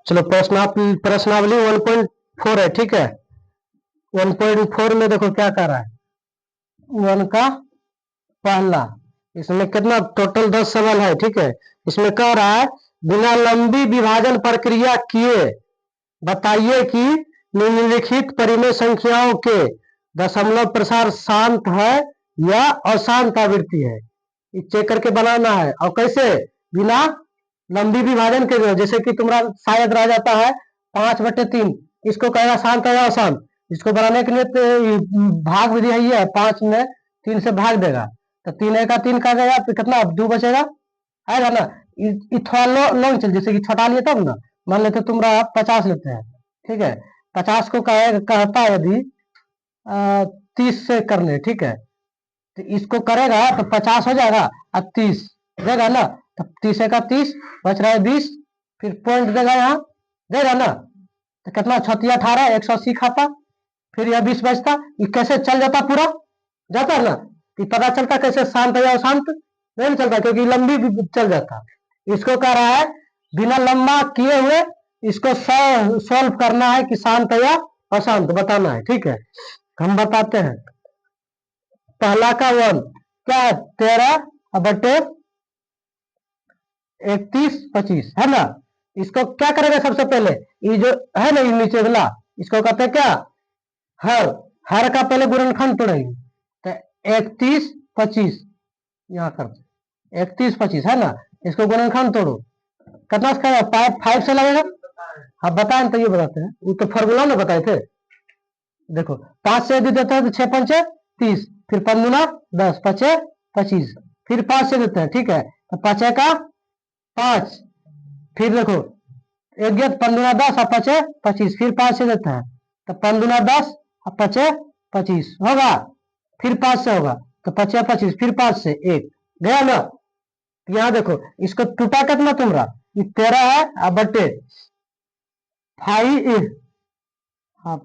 चलो प्रश्नावली 1.4 है, ठीक है। 1.4 में देखो क्या कर रहा है। 1 का पहला, इसमें कितना टोटल 10 सवाल है, ठीक है। इसमें कह रहा है बिना लंबी विभाजन प्रक्रिया किए बताइए कि निम्नलिखित परिमेय संख्याओं के दशमलव प्रसार शांत है या अशांत आवृत्ति है। चेक करके बनाना है। और कैसे? बिना लंबी विभाजन के, जैसे कि तुम्हारा शायद रह जाता है 5/3, इसको कहेगा शांत है या अशांत। इसको बनाने के लिए तो भाग विधि है, ये 5 में 3 से भाग देगा, तो 3 का 3 का गया तो कितना 2 बचेगा, आएगा ना। थोड़ा लॉन्ग चल, जैसे कि छोटा लिए तब ना, मान लेते तुम्हारा 50 लेते हैं, ठीक है। 50 को कहता है यदि 30 से करने, ठीक है, तो इसको करेगा तो 50 हो जाएगा और 30 देगा ना, तो 30 का 30 बच रहा है 20, फिर पॉइंट देगा यहाँ, देगा ना, तो कितना 36 18 180 खाता, फिर यह 20 बचता। ये कैसे चल जाता, पूरा जाता है ना। कि पता चलता कैसे शांत है या अशांत, नहीं चलता क्योंकि लंबी भी चल जाता। इसको कह रहा है बिना लंबा किए हुए इसको सॉल्व करना है कि शांत है या अशांत बताना है, ठीक है। हम बताते हैं। पहला का 1 क्या है, 13/31/25 है ना। इसको क्या करेगा सबसे पहले, ये जो है ना ये नीचे वाला, इसको कहते हैं क्या, हर। हर का पहले गुणनखंड तोड़ेंगे, तो 31/25 यहाँ कर 31/25 है ना। इसको गुणनखंड तोड़ो, कितना से 5 से लगेगा। आप बताए तो ये बताते हैं, वो तो फॉर्मूला में बताए थे। देखो 5 से यदि देते हैं तो 6×5 = 30, फिर 5×2 = 10, 5×5 = 25, फिर 5 से देते हैं, ठीक है, तो 5 का 5, फिर देखो 1 5×2 = 10 और 5 25, फिर 5 से देते हैं तो 5×2 = 10 और 5 25 होगा, फिर 5 से होगा तो 5 25, फिर 5 से 1 गया ना। यहाँ देखो इसको टूटा कितना तुम्हारा, ये 13 है और बटे 5, हाँ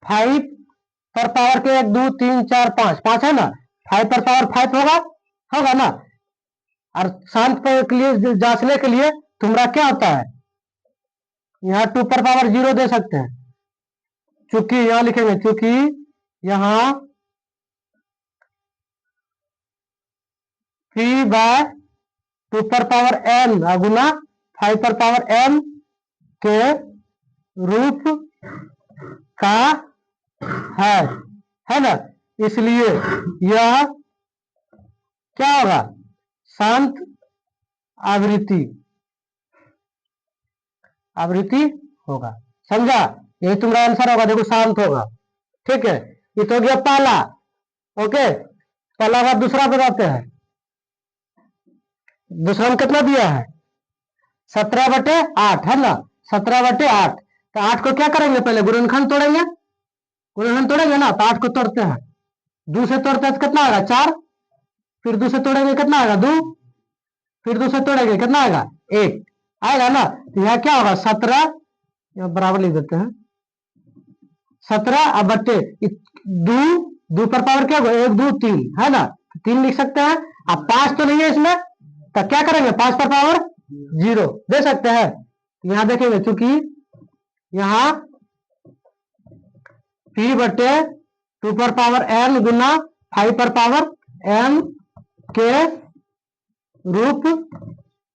5 पर पावर के 1 2 3 4 5 5 है ना, 5 पर पावर 5 होगा, होगा ना। और शांत के लिए जांचने के लिए तुम्हारा क्या होता है, यहाँ 2 पर पावर 0 दे सकते हैं, चूंकि यहाँ लिखेंगे, चूंकि यहाँ p बाय 2 पर पावर n गुना 5 पर पावर m के रूप का है ना। इसलिए यह क्या होगा, शांत आवृत्ति आवृत्ति होगा, समझा। यही तुम्हारा आंसर होगा, देखो शांत होगा, ठीक है। ये तो हो गया पहला, ओके। पहला बात, दूसरा बताते हैं। दूसरा में कितना दिया है, 17/8 है ना, 17/8। तो 8 को क्या करेंगे, पहले गुणनखंड तोड़ेंगे, गुणनखंड तोड़ेंगे ना, तो 8 को तोड़ते हैं, 2 से तोड़ते हैं तो कितना आएगा 4, फिर 2 से तोड़ेंगे कितना आएगा 2, फिर 2 से तोड़ेंगे कितना आएगा 1 आएगा ना। तो यहाँ क्या होगा 17, यहाँ बराबर लिख देते हैं, 17/2, 2 पर पावर क्या होगा 1 2 3 है ना, 3 लिख सकते हैं। अब 5 तो नहीं है इसमें, तो क्या करेंगे 5 पर पावर 0 दे सकते हैं। यहाँ देखेंगे चूंकि यहाँ p/2 पर पावर n गुना 5 पर पावर m के रूप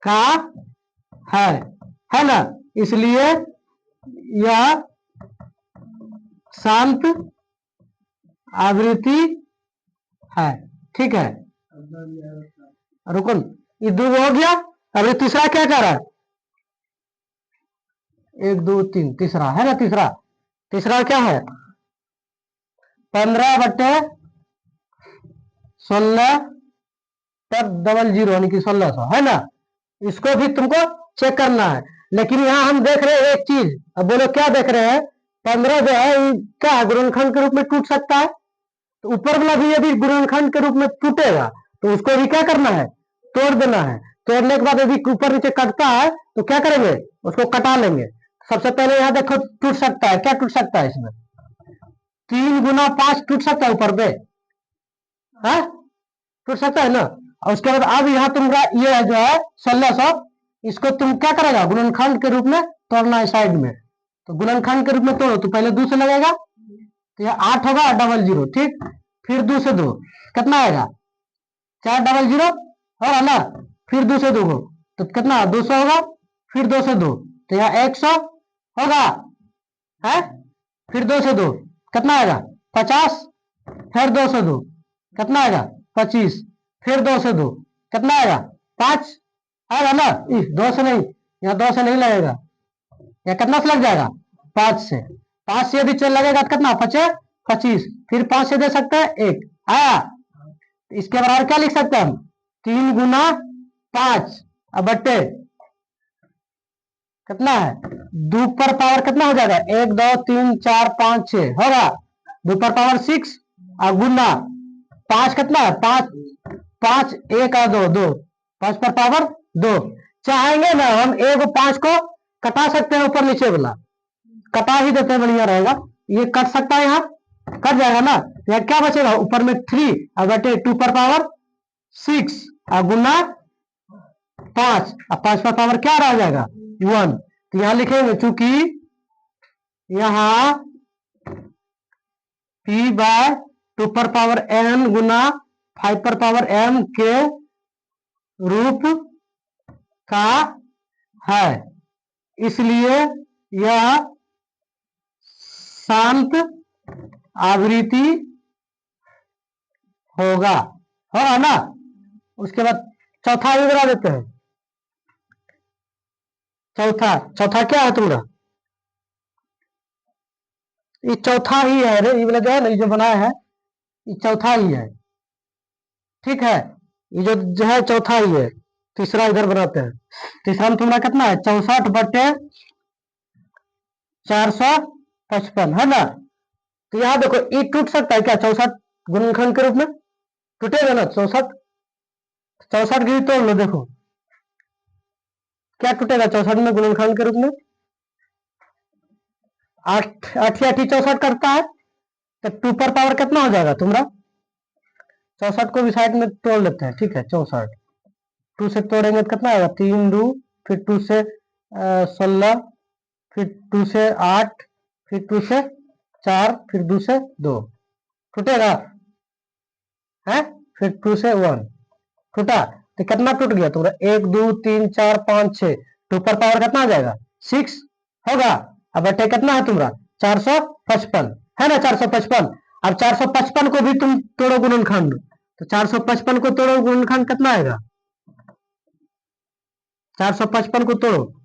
का है ना, इसलिए यह शांत आवृत्ति है, ठीक है। रुको, ये 2 हो गया, अब ये तीसरा क्या कर रहा है, 1 2 3 तीसरा है ना, तीसरा क्या है 15/16 पर 00 यानी कि 1600 है ना। इसको भी तुमको चेक करना है, लेकिन यहाँ हम देख रहे हैं एक चीज, अब बोलो क्या देख रहे हैं, 15 जो है क्या है गुणनखंड के रूप में टूट सकता है, तो ऊपर वाला भी यदि गुणनखंड के रूप में टूटेगा तो उसको भी क्या करना है, तोड़ देना है। तोड़ने के बाद यदि ऊपर नीचे कटता है तो क्या करेंगे, उसको कटा लेंगे। सबसे पहले यहाँ देखो टूट सकता है, क्या टूट सकता है इसमें, 3×5 टूट सकता है ऊपर पे, है टूट सकता है ना। और उसके बाद अब यहाँ तुम्हारा ये जो है 1600, इसको तुम क्या करेगा, गुणनखंड के रूप में तोड़ना है साइड में। तो गुणनखंड के रूप में तोड़ो तो पहले 2 से लगेगा, तो यह 8 होगा 00, ठीक। फिर 2 से 2 कितना आएगा, 400 होगा ना। फिर 2 से 2 को तो कितना 200 होगा। फिर 2 से 2 तो यह 100 होगा है। फिर 2 से 2 कितना आएगा 50। फिर 2 से 2 कितना आएगा 25। फिर 2 से 2 कितना आएगा 5 आएगा ना। 2 से नहीं, यहाँ 2 से नहीं लगेगा, या कितना से लग जाएगा 5 से। 5 से यदि चल लगेगा तो कितना 25। फिर 5 से दे सकते हैं 1 आया। इसके बराबर क्या लिख सकते हैं हम, 3 गुना 5 अब बट्टे कितना है 2 पर पावर कितना हो जाएगा 1 2 3 4 5 6 होगा 2 पर पावर 6 और गुना 5 कितना है 5 5 1 और 2 2 5 पर पावर 2। चाहेंगे ना हम 1 5 को कटा सकते हैं, ऊपर नीचे वाला कटा ही देते हैं, बढ़िया रहेगा। ये कट सकता है, यहाँ कट जाएगा ना। यहाँ क्या बचेगा ऊपर में 3 और बटे 2 पर पावर 6 और गुना 5 और 5 पर पावर क्या रह जाएगा 1। तो यहां लिखेंगे चूंकि यहां p बाय 2 पर पावर n गुना 5 पर पावर m के रूप का है, इसलिए यह शांत आवृत्ति होगा ना। उसके बाद चौथा भी बना देते हैं। चौथा क्या है तुम्हारा, ये चौथा ही है रे, ये वाला जो है ना, ये जो बनाया है ये चौथा ही है, ठीक है। ये जो है चौथा ही है। तीसरा इधर बनाते हैं। तीसरा में तुम्हारा कितना है 64 बटे 455 है ना। तो यहाँ देखो ये टूट सकता है क्या 64 गुणनखंड के रूप में टूटेगा ना। 64 की तोड़ लो, देखो क्या टूटेगा 64 में गुणनखंड के रूप में 8 8 64 करता है। तो 2 पर पावर कितना हो जाएगा तुम्हारा 64 को भी साइड में तोड़ लेते हैं, ठीक है। 64 2 से तोड़ेंगे तो कितना आएगा 3 2, फिर 2 से 16, फिर 2 से 8, फिर 2 से 4, फिर 2 से 2 टूटेगा है। फिर 2 से 1 टूटा, तो कितना टूट गया तुम्हारा 1 2 3 4 5 6। 2 पर पावर कितना आ जाएगा 6 होगा। अब बटे कितना है तुम्हारा 455 है ना 455। अब 455 को भी तुम तोड़ो गुणनखंड, तो 455 को तोड़ो गुणनखंड कितना आएगा 455 को तोड़ो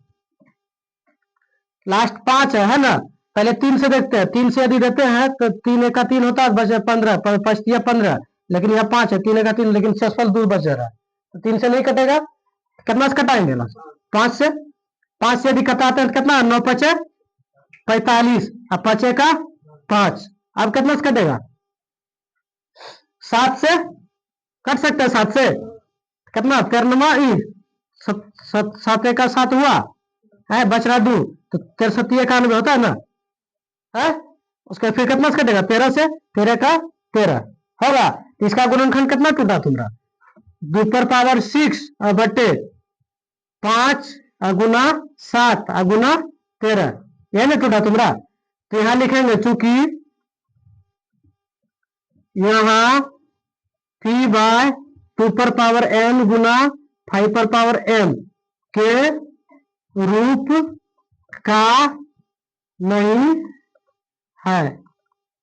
लास्ट 5 है ना। पहले 3 से देखते हैं, 3 से यदि देते हैं तो 3 1 का 3 होता है, बचे 15 15, लेकिन यहाँ 5 है 3 1 का 3, लेकिन शेषफल 2 बच रहा है, तो 3 से नहीं कटेगा। कितना से कटाएंगे ना 5 से। 5 से यदि कटाते हैं तो कितना 9 5 45 अब 5 का 5। अब कितना से कटेगा 7 से कट सकते हैं। 7 से कितना 13 7 का 7 हुआ है, बच रहा 2, तो 13 91 होता है ना है। उसके फिर कितना से कटेगा 13 से 13 का 13 होगा। इसका गुणनखंड कितना टूटा तुम्हारा 2 पर पावर 6 बटे 5 गुना 7 गुना 13, यह ना टूटा तुम्हारा। तो यहां लिखेंगे चूंकि यहां p बाय 2 पर पावर n गुना 5 पर पावर m के रूप का नहीं है,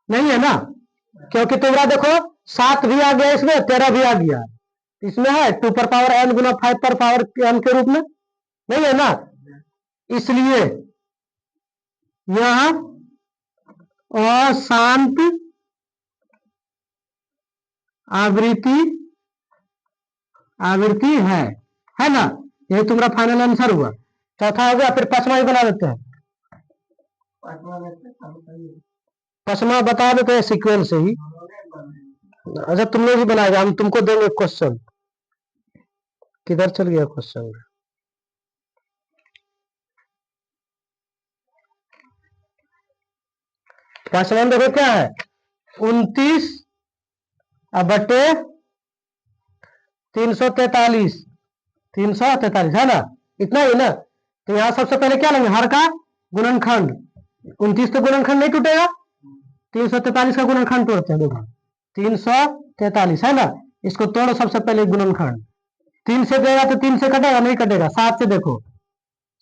नहीं है ना। क्योंकि तुम्हारा देखो 7 भी आ गया इसमें 13 भी आ गया, इसमें है 2 पर पावर n गुना 5 पर पावर m के रूप में नहीं है ना। इसलिए यह अशांत आवृत्ति है ना। यही तुम्हारा फाइनल आंसर हुआ। चौथा हो गया, फिर पांचवा ही बना देते हैं। पांचवा बता देते हैं सीक्वेंस से ही। अच्छा तुम लोग ही बनाएगा, हम तुमको देंगे क्वेश्चन। किधर चल गया क्वेश्चन। पांचवा देखो क्या है 29 बटे 343 है ना। इतना ही ना। तो यहाँ सबसे पहले क्या लेंगे, हर का गुणनखंड। 29 तो गुणनखंड नहीं टूटेगा, 343 का गुणनखंड तोड़ते हैं। देखो 343 है ना, इसको तोड़ो सबसे पहले गुणनखंड। 3 से देगा तो 3 से कटेगा, नहीं कटेगा। 7 से देखो,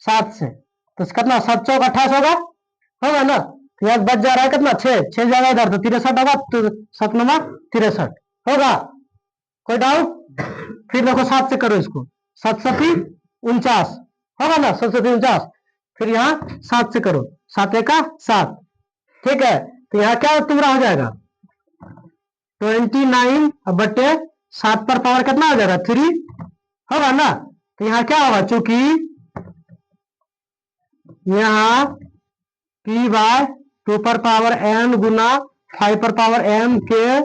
7 से तो कितना, 7 चौक 28 होगा ना। तो यहाँ बच जा रहा है कितना, 6 जाएगा इधर तो 63 होगा, तो 7 नमा 63 होगा। कोई डाउट? फिर देखो 7 से करो इसको, 7 सती 49 होगा ना, 7 सती 49। फिर यहाँ 7 से करो, 7 एका 7, ठीक है। तो यहाँ क्या तुम्हारा हो जाएगा, 29 बटे 7 पर पावर कितना हो जाएगा, 3 होगा ना। तो यहाँ क्या होगा, चूंकि यहाँ p बाय 2 पर पावर m गुना 5 पर पावर m के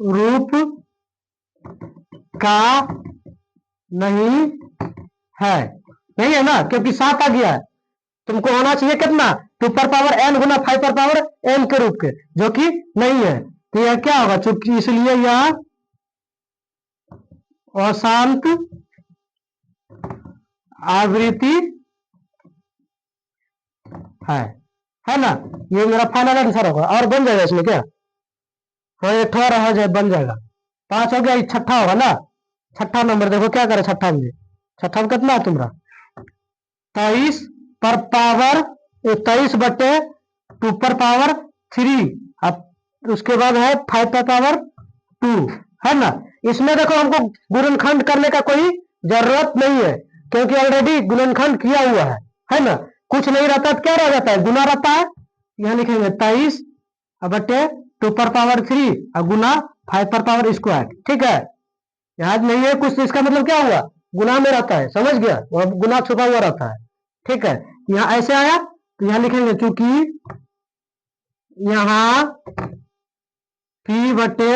रूप का नहीं है, नहीं है ना, क्योंकि 7 आ गया है। तुमको होना चाहिए कितना, 2 पर पावर n गुना 5 पर पावर m के रूप के, जो कि नहीं है। तो यह क्या होगा, चूंकि इसलिए यह अशांत आवृत्ति है ना। ये मेरा फाइनल आंसर होगा। और बन जाएगा इसमें क्या, हाँ 18 हो जाए, बन जाएगा। 5 हो गया, छठा होगा ना। छठा नंबर देखो क्या करे, छठा में कितना है तुम्हारा, 23 पर पावर 23 बटे 2 पर पावर 3, अब उसके बाद है 5 पर पावर 2, है ना। इसमें देखो हमको गुणनखंड करने का कोई जरूरत नहीं है, क्योंकि ऑलरेडी गुणनखंड किया हुआ है ना। कुछ नहीं रहता तो क्या रह जाता है, गुना रहता है। यहाँ लिखेंगे 23 बटे 2 पर पावर 3 और गुना 5 पर पावर स्क्वायर, ठीक है। याद नहीं है कुछ तो इसका मतलब क्या हुआ, गुना में रहता है, समझ गया, वह गुना छुपा हुआ रहता है, ठीक है। यहाँ ऐसे आया तो यहाँ लिखेंगे, चूंकि यहाँ p बटे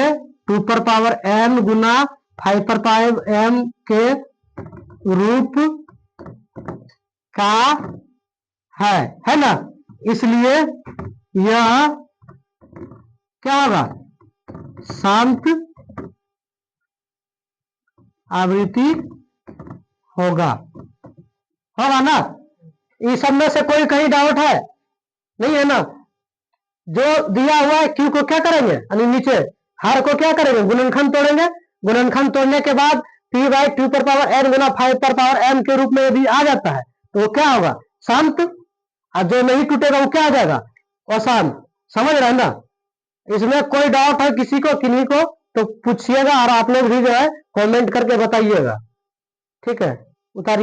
2 पर पावर m गुना 5 पर पावर m के रूप का है ना, इसलिए यह क्या होगा, शांत आवृत्ति होगा ना। इस सब में से कोई कहीं डाउट है, नहीं है ना। जो दिया हुआ है q को क्या करेंगे, यानी नीचे हर को क्या करेंगे, गुणनखंड तोड़ेंगे। गुणनखंड तोड़ने के बाद p बाई 2 पर पावर n गुना 5 पर पावर m के रूप में यदि आ जाता है तो वो क्या होगा, शांत। और जो नहीं टूटेगा वो क्या आ जाएगा, अशांत। समझ रहे हैं ना। इसमें कोई डाउट है किसी को, किन्हीं को, तो पूछिएगा, और आप लोग भी जो है कमेंट करके बताइएगा, ठीक है। उतारिए।